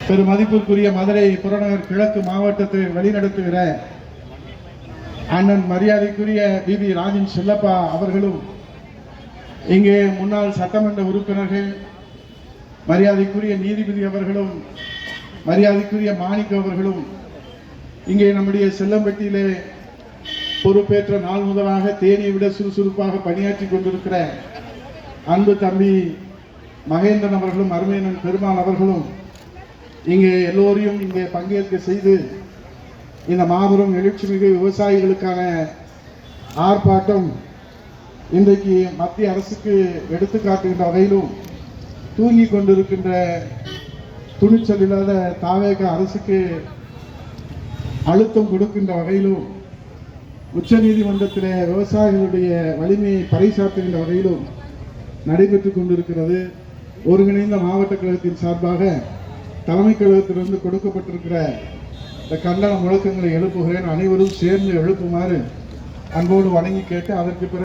பெரும் மதிப்புக்குரிய மதுரை புறநகர் கிழக்கு மாவட்டத்தை வழிநடத்துகிற அண்ணன் மரியாதைக்குரிய பிபி ராஜன் செல்லப்பா அவர்களும், இங்கே முன்னாள் சட்டமன்ற உறுப்பினர்கள் மரியாதைக்குரிய நீதிபதி அவர்களும், மரியாதைக்குரிய மாணிக்க அவர்களும், இங்கே நம்முடைய செல்லம்பட்டியிலே பொறுப்பேற்ற நாள் முதலாக தேனியை விட சுறுசுறுப்பாக பணியாற்றி கொண்டிருக்கிற அன்பு தம்பி மகேந்திரன் அவர்களும், அருமையனன் பெருமாள் அவர்களும் இங்கே எல்லோரையும் இங்கே பங்கேற்க செய்து இந்த மாபெரும் எழுச்சிமிகு விவசாயிகளுக்கான ஆர்ப்பாட்டம் இன்றைக்கு மத்திய அரசுக்கு எடுத்துக்காட்டுகின்ற வகையிலும், தூங்கி கொண்டிருக்கின்ற துணிச்சல் இல்லாத தாவேக அரசுக்கு அழுத்தம் கொடுக்கின்ற வகையிலும், உச்ச நீதிமன்றத்தில் விவசாயிகளுடைய வலிமையை பறைசாற்றுகின்ற வகையிலும் நடைபெற்றுக் கொண்டிருக்கிறது. ஒருங்கிணைந்த மாவட்ட கழகத்தின் சார்பாக தலைமை கழகத்திலிருந்து கொடுக்கப்பட்டிருக்கிற இந்த கண்டன முழக்கங்களை எழுப்புகிறேன். அனைவரும் சேர்ந்து எழுப்புமாறு அன்போடு வணங்கி கேட்டு அதற்கு பிறகு